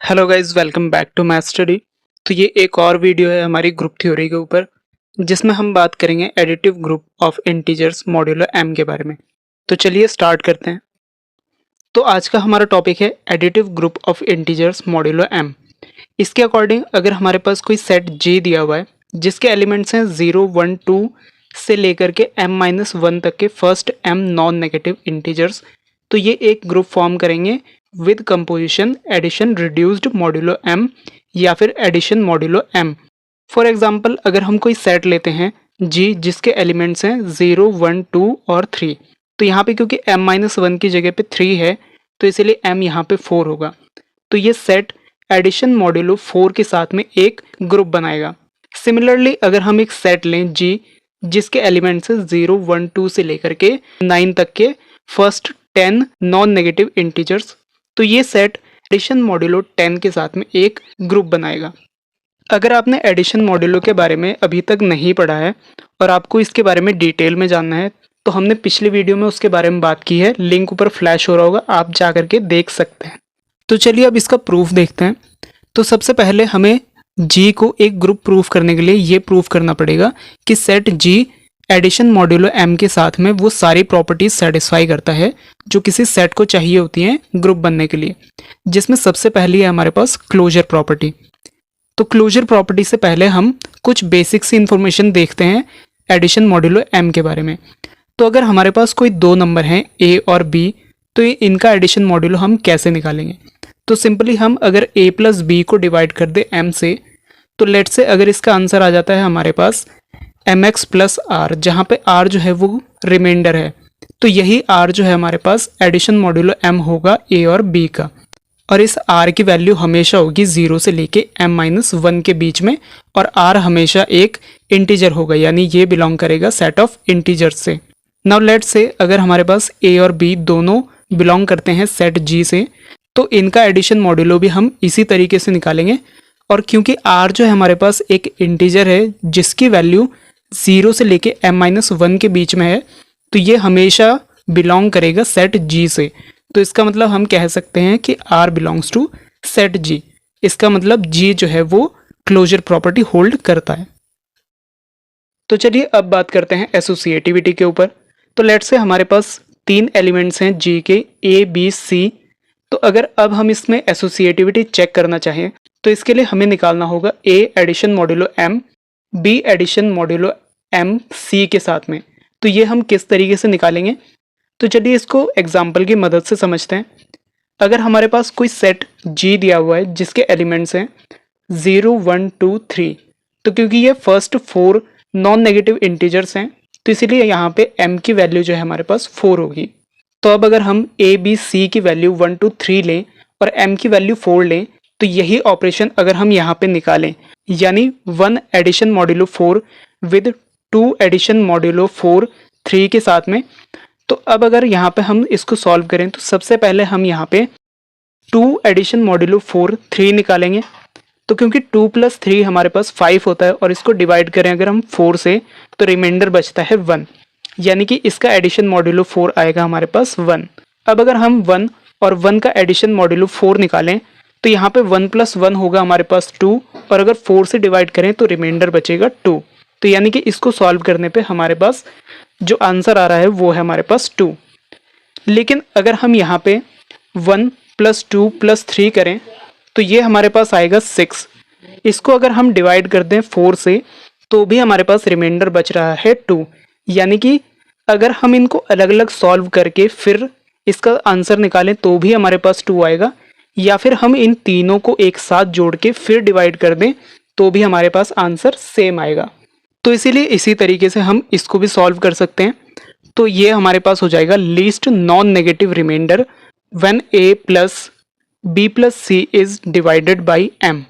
Hello guys, welcome back to math study. तो ये एक और वीडियो है हमारी ग्रुप थ्योरी के ऊपर, जिसमें हम बात करेंगे additive group of integers modulo m के बारे में। तो चलिए स्टार्ट करते हैं। तो आज का हमारा टॉपिक है additive group of integers modulo m। इसके अकॉर्डिंग अगर हमारे पास कोई सेट G दिया हुआ है जिसके एलिमेंट्स हैं 0, 1, 2 से लेकर के m-1 तक के first m non negative integers, तो ये एक ग्रुप फॉर्म करेंगे with composition addition reduced modulo m या फिर addition modulo m। For example अगर हम कोई सेट लेते हैं G जिसके एलिमेंट्स हैं 0, 1, 2 और 3, तो यहाँ पे क्योंकि m-1 की जगह पे 3 है तो इसीलिए m यहाँ पे 4 होगा। तो ये सेट एडिशन मॉड्यूलो 4 के साथ में एक ग्रुप बनाएगा। सिमिलरली अगर हम एक सेट लें G जिसके एलिमेंट्स हैं 0, 1, 2 से लेकर के 9 तक के फर्स्ट 10 नॉन नेगेटिव इंटीजर्स, तो ये सेट एडिशन मॉड्यूलो 10 के साथ में एक ग्रुप बनाएगा। अगर आपने एडिशन मॉड्यूलो के बारे में अभी तक नहीं पढ़ा है और आपको इसके बारे में डिटेल में जानना है तो हमने पिछले वीडियो में उसके बारे में बात की है, लिंक ऊपर फ्लैश हो रहा होगा, आप जा करके देख सकते हैं। तो चलिए अब इसका प्रूफ देखते हैं। तो सबसे पहले हमें G को एक ग्रुप प्रूफ करने के लिए ये प्रूफ करना पड़ेगा कि set G addition modulo m के साथ में वो सारी प्रॉपर्टीज सेटिस्फाई करता है जो किसी सेट को चाहिए होती हैं ग्रुप बनने के लिए, जिसमें सबसे पहली है हमारे पास क्लोजर प्रॉपर्टी। तो क्लोजर प्रॉपर्टी से पहले हम कुछ बेसिक सी इंफॉर्मेशन देखते हैं एडिशन मॉड्यूलो m के बारे में। तो अगर हमारे पास कोई दो नंबर हैं a और b, तो इनका एडिशन मॉड्यूलो हम कैसे निकालेंगे? तो सिंपली हम अगर a प्लस b को डिवाइड कर दे m से, तो लेट से अगर इसका आंसर आ जाता है हमारे पास mx प्लस r, जहाँ पे r जो है वो रिमाइंडर है, तो यही r जो है हमारे पास एडिशन मॉड्यूलो m होगा a और b का। और इस r की वैल्यू हमेशा होगी 0 से लेके m-1 के बीच में, और r हमेशा एक इंटीजर होगा, यानी ये बिलोंग करेगा सेट ऑफ इंटीजर्स से। नाउ लेट्स से अगर हमारे पास a और b दोनों बिलोंग करते हैं सेट G से, तो इनका एडिशन मॉड्यूलो भी हम इसी तरीके से निकालेंगे। और क्योंकि r जो है हमारे पास एक इंटीजर है जिसकी वैल्यू 0 से लेके m-1 के बीच में है, तो ये हमेशा बिलोंग करेगा सेट G से। तो इसका मतलब हम कह सकते हैं कि R belongs to set G। इसका मतलब G जो है वो क्लोजर प्रॉपर्टी होल्ड करता है। तो चलिए अब बात करते हैं एसोसिएटिविटी के ऊपर। तो लेट्स से हमारे पास तीन एलिमेंट्स हैं G के A, B, C। तो अगर अब हम इसमें एसोसिएटिविटी चेक करना चाहें तो इसके लिए हमें निकालना होगा A addition modulo M, B addition modulo M C के साथ में। तो ये हम किस तरीके से निकालेंगे? तो चलिए इसको एग्जाम्पल की मदद से समझते हैं। अगर हमारे पास कोई सेट G दिया हुआ है जिसके एलिमेंट्स हैं 0, 1, 2, 3, तो क्योंकि ये फर्स्ट 4 नॉन नेगेटिव इंटीजर्स हैं तो इसीलिए यहाँ पे M की वैल्यू जो है हमारे पास 4 होगी। तो अब अगर हम A, B, C की वैल्यू 1, 2, 3 लें और M की वैल्यू 4 लें, तो यही ऑपरेशन अगर हम यहाँ पे निकालें, यानी 1 addition modulo 4 with 2 addition modulo 4 3 के साथ में, तो अब अगर यहाँ पे हम इसको सॉल्व करें तो सबसे पहले हम यहाँ पे 2 एडिशन मॉड्यूलो 4 3 निकालेंगे। तो क्योंकि 2 प्लस 3 हमारे पास 5 होता है और इसको डिवाइड करें अगर हम 4 से तो रिमाइंडर बचता है 1, यानी कि इसका एडिशन मॉड्यूलो 4 आएगा हमारे पास 1। अब अगर हम 1 और 1 का एडिशन मॉड्यूलो 4 निकालें तो यहाँ पे 1 प्लस 1 होगा हमारे पास 2, और अगर 4 से डिवाइड करें तो रिमाइंडर बचेगा 2। तो यानी कि इसको सॉल्व करने पे हमारे पास जो आंसर आ रहा है वो है हमारे पास 2। लेकिन अगर हम यहाँ पे 1 प्लस 2 प्लस 3 करें तो ये हमारे पास आएगा 6। इसको अगर हम डिवाइड कर दें 4 से तो भी हमारे पास रिमाइंडर बच रहा है 2, यानी कि अगर हम इनको अलग अलग सॉल्व करके फिर इसका आंसर निकालें तो भी हमारे पास 2 आएगा, या फिर हम इन तीनों को एक साथ जोड़ के फिर डिवाइड कर दें तो भी हमारे पास आंसर सेम आएगा। तो इसीलिए इसी तरीके से हम इसको भी सॉल्व कर सकते हैं। तो ये हमारे पास हो जाएगा least non negative remainder when A plus B plus C is divided by M।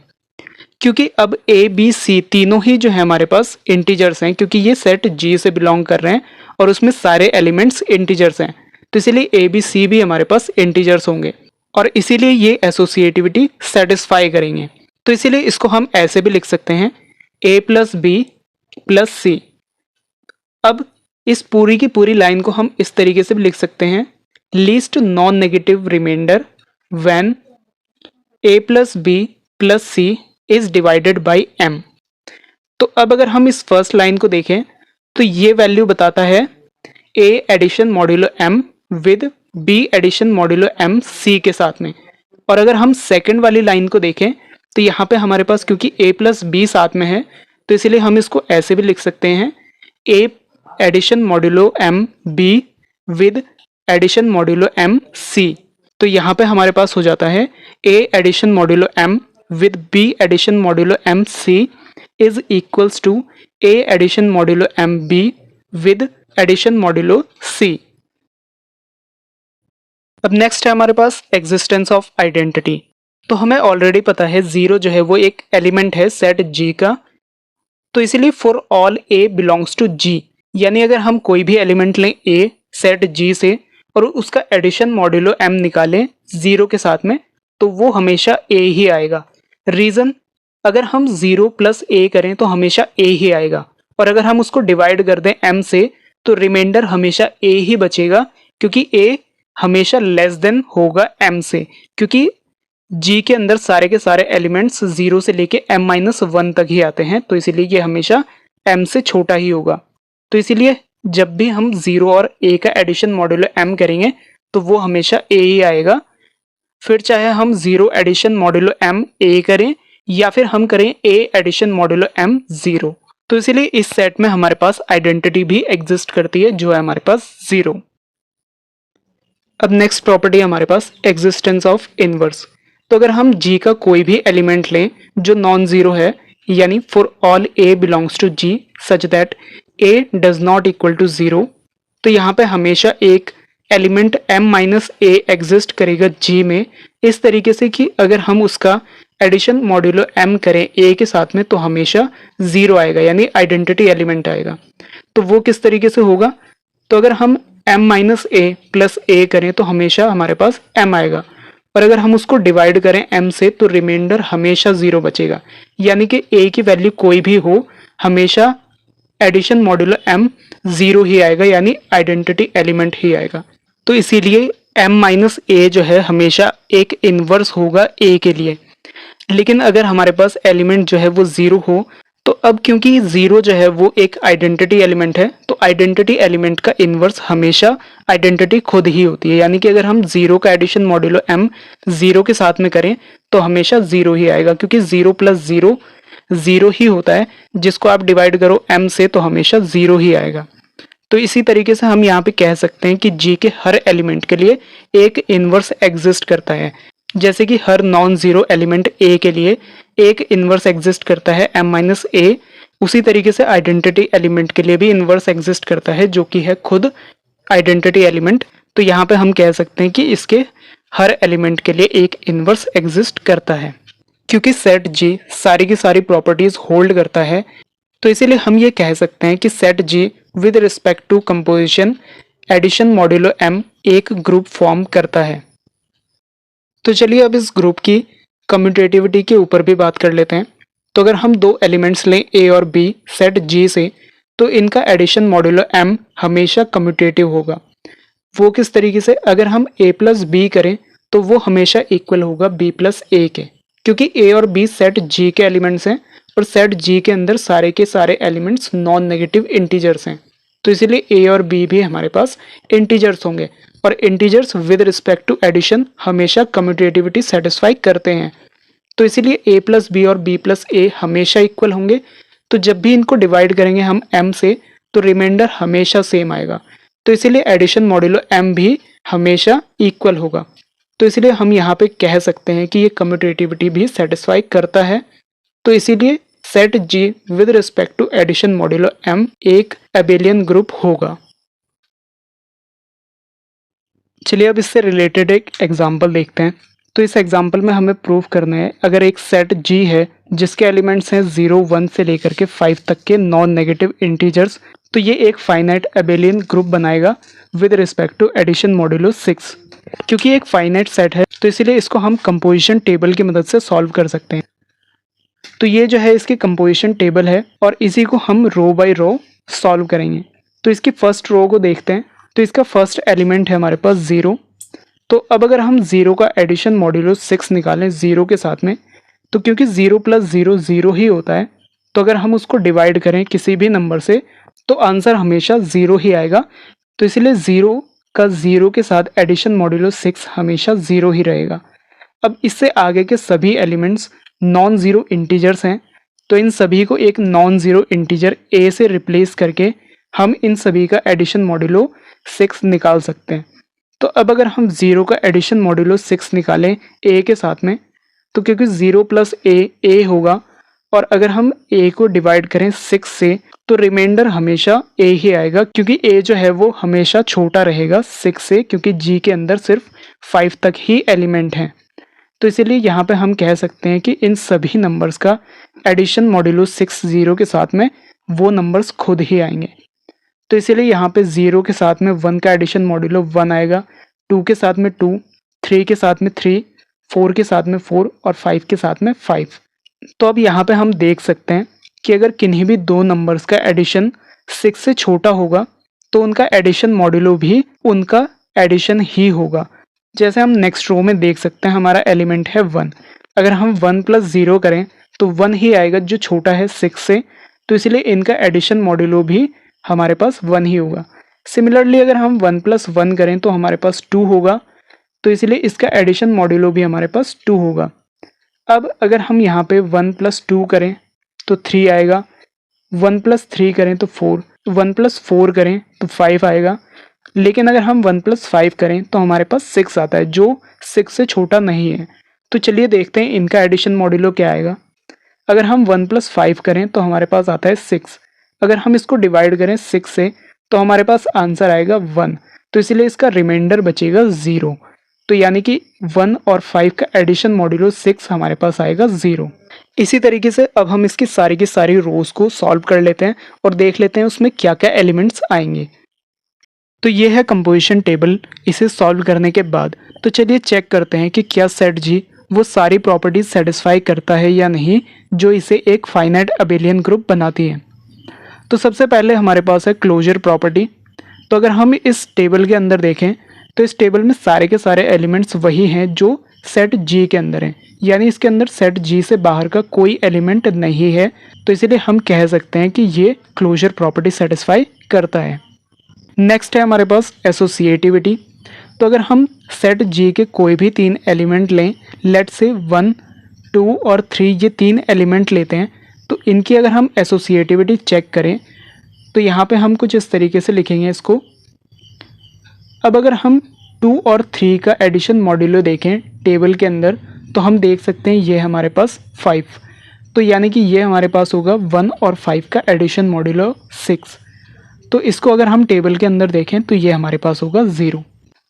क्योंकि अब A, B, C तीनों ही जो है हमारे पास इंटीजर्स हैं, क्योंकि ये सेट G से बिलोंग कर रहे हैं और उसमें सारे एलिमेंट्स इंटीजर्स हैं, तो इसीलिए A, B, C भी हमारे पास इंटीजर्स होंगे और इसीलिए ये एसोसिएटिविटी सेटिस्फाई करेंगे। तो इसीलिए इसको हम ऐसे भी लिख सकते हैं A plus B plus C। अब इस पूरी की पूरी लाइन को हम इस तरीके से भी लिख सकते हैं least non negative remainder when a plus B plus C is divided by m। तो अब अगर हम इस फर्स्ट लाइन को देखें तो ये वैल्यू बताता है a addition modulo m with b addition modulo m c के साथ में। और अगर हम सेकंड वाली लाइन को देखें तो यहाँ पे हमारे पास क्योंकि a प्लस बी साथ में है तो इसलिए हम इसको ऐसे भी लिख सकते हैं a addition modulo m b with addition modulo m c। तो यहाँ पे हमारे पास हो जाता है a addition modulo m with b addition modulo m c is equals to a addition modulo m b with addition modulo c। अब next है हमारे पास एग्जिस्टेंस ऑफ आइडेंटिटी। तो हमें ऑलरेडी पता है जीरो जो है वो एक एलिमेंट है सेट G का, तो इसीलिए for all A belongs to G, यानी अगर हम कोई भी एलिमेंट लें A सेट G से और उसका एडिशन मॉड्यूलो M निकालें जीरो के साथ में तो वो हमेशा A ही आएगा। रीज़न, अगर हम जीरो प्लस A करें तो हमेशा A ही आएगा, और अगर हम उसको डिवाइड कर दें M से तो रिमाइंडर हमेशा A ही बचेगा, क्योंकि A हमेशा लेस देन होगा M से, क्योंकि G के अंदर सारे के सारे एलिमेंट्स जीरो से लेके m-1 तक ही आते हैं, तो इसीलिए ये हमेशा m से छोटा ही होगा। तो इसीलिए जब भी हम जीरो और a का एडिशन मॉड्यूलो m करेंगे तो वो हमेशा a ही आएगा। फिर चाहे हम zero addition modulo m a करें या फिर हम करें a addition modulo m zero, तो इसीलिए इस सेट में हमारे पास आइडेंटिटी भी एग्जिस्ट करती है जो है हमारे पास जीरो। अब नेक्स्ट प्रॉपर्टी हमारे पास एग्जिस्टेंस ऑफ इनवर्स। तो अगर हम G का कोई भी एलिमेंट लें जो नॉन जीरो है, यानी for all A belongs to G such that A does not equal to zero, तो यहाँ पे हमेशा एक एलिमेंट m-a एग्जिस्ट करेगा G में, इस तरीके से कि अगर हम उसका एडिशन मॉड्यूलो m करें A के साथ में तो हमेशा जीरो आएगा, यानी आइडेंटिटी एलिमेंट आएगा। तो वो किस तरीके से होगा, तो अगर हम m-a प्लस a करें तो हमेशा हमारे पास m आएगा, और अगर हम उसको डिवाइड करें m से तो रिमाइंडर हमेशा जीरो बचेगा, यानी कि a की वैल्यू कोई भी हो हमेशा एडिशन मॉड्यूलो m जीरो ही आएगा, यानी आइडेंटिटी एलिमेंट ही आएगा। तो इसीलिए m-a जो है हमेशा एक इनवर्स होगा a के लिए। लेकिन अगर हमारे पास एलिमेंट जो है वो जीरो हो तो अब क्योंकि जीरो जो है वो एक आइडेंटिटी एलिमेंट है तो आइडेंटिटी एलिमेंट का इनवर्स हमेशा आइडेंटिटी खुद ही होती है, यानी कि अगर हम जीरो का एडिशन मॉड्यूलो m जीरो के साथ में करें तो हमेशा जीरो ही आएगा, क्योंकि जीरो प्लस जीरो जीरो ही होता है, जिसको आप डिवाइड करो m से तो हमेशा जीरो ही आएगा। तो इसी तरीके से हम यहाँ पे कह सकते हैं कि G के हर एलिमेंट के लिए एक इनवर्स एग्जिस्ट करता है, जैसे कि हर नॉन जीरो एलिमेंट A के लिए एक इनवर्स एग्जिस्ट करता है m-a, उसी तरीके से आइडेंटिटी एलिमेंट के लिए भी इनवर्स एग्जिस्ट करता है जो कि है खुद आइडेंटिटी एलिमेंट। तो यहाँ पे हम कह सकते हैं कि इसके हर एलिमेंट के लिए एक इनवर्स एग्जिस्ट करता है। क्योंकि सेट G सारी की सारी प्रॉपर्टीज होल्ड करता है तो इसीलिए हम ये कह सकते हैं कि set G with respect to composition addition modulo m एक ग्रुप फॉर्म करता है। तो चलिए अब इस ग्रुप की कम्यूटेटिविटी के ऊपर भी बात कर लेते हैं। तो अगर हम दो एलिमेंट्स लें A और B सेट G से तो इनका एडिशन मॉड्यूलो m हमेशा कम्यूटेटिव होगा। वो किस तरीके से, अगर हम A प्लस B करें तो वो हमेशा इक्वल होगा B प्लस A के, क्योंकि A और B सेट G के एलिमेंट्स हैं और सेट G के अंदर सारे के सारे एलिमेंट्स नॉन नेगेटिव इंटीजर्स हैं, तो इसलिए A और B भी हमारे पास इंटीजर्स होंगे और integers with respect to addition हमेशा कम्यूटेटिविटी सेटिस्फाई करते हैं। तो इसीलिए A प्लस B और B प्लस A हमेशा इक्वल होंगे। तो जब भी इनको डिवाइड करेंगे हम m से तो रिमाइंडर हमेशा सेम आएगा, तो इसीलिए एडिशन मॉड्यूलो m भी हमेशा इक्वल होगा। तो इसलिए हम यहाँ पे कह सकते हैं कि ये कम्यूटेटिविटी भी सेटिस्फाई करता है। तो इसीलिए set G with respect to addition modulo m एक एबेलियन ग्रुप होगा। चलिए अब इससे रिलेटेड एक एग्जांपल देखते हैं। तो इस एग्जांपल में हमें प्रूव करना है, अगर एक सेट G है जिसके एलिमेंट्स हैं 0, 1 से लेकर के 5 तक के नॉन नेगेटिव इंटीजर्स, तो ये एक फाइनाइट एबेलियन ग्रुप बनाएगा with respect to addition modulo 6। क्योंकि एक फाइनाइट सेट है तो इसीलिए इसको हम कंपोजिशन टेबल की मदद से सॉल्व कर सकते हैं। तो ये जो है इसकी कंपोजिशन टेबल है और इसी को हम रो बाय रो सॉल्व करेंगे। तो इसकी फर्स्ट रो को देखते हैं। तो इसका फर्स्ट एलिमेंट है हमारे पास 0, तो अब अगर हम 0 का एडिशन मॉड्यूलो 6 निकालें 0 के साथ में, तो क्योंकि 0 प्लस 0 0 ही होता है, तो अगर हम उसको डिवाइड करें किसी भी नंबर से तो आंसर हमेशा 0 ही आएगा। तो इसलिए 0 का 0 के साथ एडिशन मॉड्यूलो 6 हमेशा 0 ही रहेगा। अब इससे आगे के सभी एलिमेंट्स नॉन ज़ीरो इंटीजर्स हैं, तो इन सभी को एक नॉन ज़ीरो इंटीजर a से रिप्लेस करके हम इन सभी का एडिशन मॉड्यूलो 6 निकाल सकते हैं। तो अब अगर हम 0 का एडिशन मॉड्यूलो 6 निकालें a के साथ में, तो क्योंकि 0 प्लस a होगा, और अगर हम a को डिवाइड करें 6 से तो रिमाइंडर हमेशा a ही आएगा, क्योंकि a जो है वो हमेशा छोटा रहेगा 6 से, क्योंकि g के अंदर सिर्फ 5 तक ही एलिमेंट हैं। तो इसीलिए यहाँ पे हम कह सकते हैं कि इन सभी नंबर्स का एडिशन मॉड्यूलो 6 0 के साथ में वो नंबर्स खुद ही आएंगे। तो इसीलिए यहाँ पे 0 के साथ में 1 का एडिशन मॉड्यूलो 1 आएगा, 2 के साथ में 2, 3 के साथ में 3, 4 के साथ में 4 और 5 के साथ में 5। तो अब यहाँ पे हम देख सकते हैं कि अगर किन्हीं भी दो नंबर्स का एडिशन 6 से छोटा होगा तो उनका एडिशन मॉड्यूलो भी उनका एडिशन ही होगा। जैसे हम नेक्स्ट रो में देख सकते हैं, हमारा एलिमेंट है 1। अगर हम 1 प्लस 0 करें तो 1 ही आएगा जो छोटा है 6 से, तो इसलिए इनका एडिशन मॉड्यूलो भी हमारे पास 1 ही होगा। सिमिलरली अगर हम 1 प्लस 1 करें तो हमारे पास 2 होगा, तो इसलिए इसका एडिशन मॉड्यूलो भी हमारे पास 2 होगा। अब अगर हम यहाँ पे 1 प्लस 2 करें तो 3 आएगा, 1 प्लस 3 करें तो 4, 1 प्लस 4 करें तो 5 आएगा। लेकिन अगर हम 1 प्लस 5 करें तो हमारे पास 6 आता है, जो 6 से छोटा नहीं है। तो चलिए देखते हैं इनका एडिशन मॉड्यूलो क्या आएगा। अगर हम 1 प्लस 5 करें तो हमारे पास आता है 6। अगर हम इसको डिवाइड करें 6 से तो हमारे पास आंसर आएगा 1, तो इसलिए इसका रिमाइंडर बचेगा 0। तो यानी कि 1 और 5 का एडिशन मॉड्यूलो 6 हमारे पास आएगा 0। इसी तरीके से अब हम इसकी की सारी रोज को सॉल्व कर लेते हैं और देख लेते हैं उसमें क्या क्या एलिमेंट्स आएंगे। तो ये है कंपोजिशन टेबल। इसे सॉल्व करने के बाद तो चलिए चेक करते हैं कि क्या सेट जी वो सारी प्रॉपर्टीज सेटिस्फाई करता है या नहीं जो इसे एक फाइनाइट अबेलियन ग्रुप बनाती है। तो सबसे पहले हमारे पास है क्लोजर प्रॉपर्टी। तो अगर हम इस टेबल के अंदर देखें तो इस टेबल में सारे के सारे एलिमेंट्स वही हैं जो सेट जी के अंदर हैं, यानी इसके अंदर सेट जी से बाहर का कोई एलिमेंट नहीं है। तो इसीलिए हम कह सकते हैं कि ये क्लोजर प्रॉपर्टी सेटिस्फाई करता है। नेक्स्ट है हमारे पास एसोसिएटिविटी। तो अगर हम सेट जी के कोई भी 3 एलिमेंट लें, लेट से 1, 2 और 3 ये 3 एलिमेंट लेते हैं, तो इनकी अगर हम एसोसिएटिविटी चेक करें तो यहाँ पे हम कुछ इस तरीके से लिखेंगे इसको। अब अगर हम 2 और 3 का एडिशन मॉड्यूलो देखें टेबल के अंदर तो हम देख सकते हैं ये हमारे पास 5, तो यानी कि ये हमारे पास होगा 1 और 5 का एडिशन मॉड्यूलो 6। तो इसको अगर हम टेबल के अंदर देखें तो ये हमारे पास होगा 0।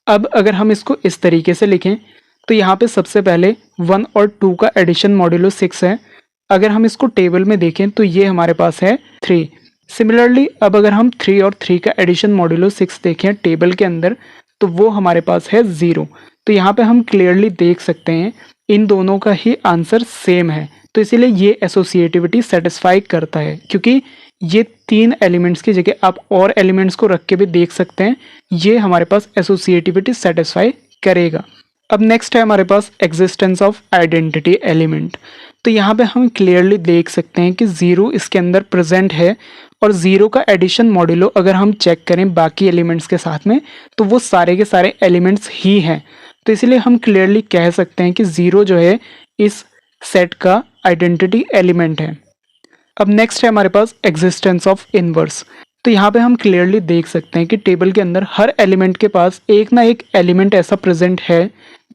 अब अगर हम इसको इस तरीके से लिखें तो यहाँ पे सबसे पहले 1 और 2 का एडिशन मॉड्यूलो 6 है। अगर हम इसको टेबल में देखें तो ये हमारे पास है 3। सिमिलरली अब अगर हम 3 और 3 का एडिशन मॉड्यूलो 6 देखें टेबल के अंदर तो वो हमारे पास है 0। तो यहाँ पे हम क्लियरली देख सकते हैं इन दोनों का ही आंसर सेम है। तो इसीलिए ये एसोसिएटिविटी सेटिस्फाई करता है, क्योंकि ये 3 एलिमेंट्स की जगह आप और एलिमेंट्स को रख के भी देख सकते हैं, ये हमारे पास एसोसिएटिविटी सेटिस्फाई करेगा। अब नेक्स्ट है हमारे पास एग्जिस्टेंस ऑफ आइडेंटिटी एलिमेंट। तो यहाँ पे हम क्लियरली देख सकते हैं कि 0 इसके अंदर प्रेजेंट है, और 0 का एडिशन मॉड्यूलो अगर हम चेक करें बाकी एलिमेंट्स के साथ में तो वो सारे के सारे एलिमेंट्स ही हैं। तो इसलिए हम क्लियरली कह सकते हैं कि 0 जो है इस सेट का आइडेंटिटी एलिमेंट है। अब नेक्स्ट है हमारे पास एग्जिस्टेंस ऑफ इनवर्स। तो यहाँ पे हम क्लियरली देख सकते हैं कि टेबल के अंदर हर एलिमेंट के पास एक ना एक एलिमेंट ऐसा प्रेजेंट है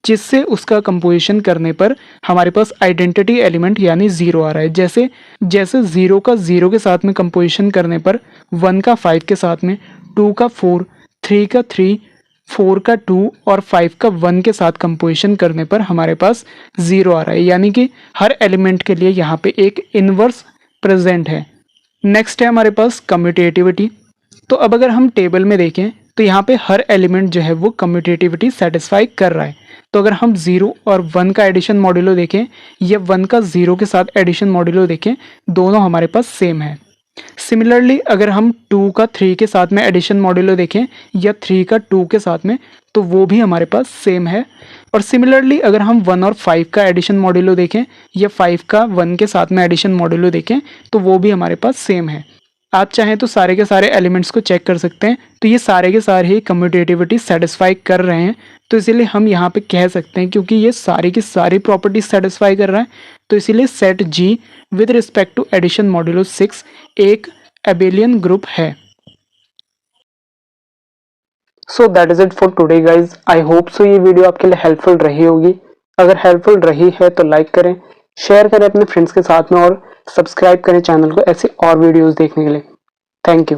जिससे उसका कंपोजिशन करने पर हमारे पास आइडेंटिटी एलिमेंट यानी 0 आ रहा है। जैसे 0 का 0 के साथ में कंपोजिशन करने पर 1 का 5 के साथ में, 2 का 4, 3 का 3, 4 का 2 और 5 का 1 के साथ कंपोजिशन करने पर हमारे पास 0 आ रहा है, यानी कि हर एलिमेंट के लिए यहाँ पे एक इनवर्स प्रेजेंट है। नेक्स्ट है हमारे पास कम्यूटेटिविटी। तो अब अगर हम टेबल में देखें तो यहाँ पे हर एलिमेंट जो है वो कम्यूटेटिविटी सेटिस्फाई कर रहा है। तो अगर हम 0 और 1 का एडिशन मॉड्यूलो देखें या 1 का 0 के साथ एडिशन मॉड्यूलो देखें, दोनों हमारे पास सेम है। सिमिलरली अगर हम 2 का 3 के साथ में एडिशन मॉड्यूलो देखें या 3 का 2 के साथ में, तो वो भी हमारे पास सेम है। और सिमिलरली अगर हम 1 और 5 का एडिशन मॉड्यूलो देखें या 5 का 1 के साथ में एडिशन मॉड्यूलो देखें, तो वो भी हमारे पास सेम है। आप चाहें तो सारे के सारे एलिमेंट्स को चेक कर सकते हैं, तो ये सारे के सारे ही कम्यूटेटिविटी सेटिस्फाई कर रहे हैं। तो इसीलिए हम यहाँ पे कह सकते हैं, क्योंकि ये सारी की सारी प्रॉपर्टीज सेटिस्फाई कर रहा है, तो इसीलिए set G with respect to addition modulo 6 एक एबेलियन ग्रुप है। So that is it for today guys. I hope so ये वीडियो आपके लिए हेल्पफुल रही होगी। अगर हेल्पफुल रही है तो लाइक करें, शेयर करें अपने फ्रेंड्स के साथ में और सब्सक्राइब करें चैनल को ऐसे और वीडियोस देखने के लिए। Thank you.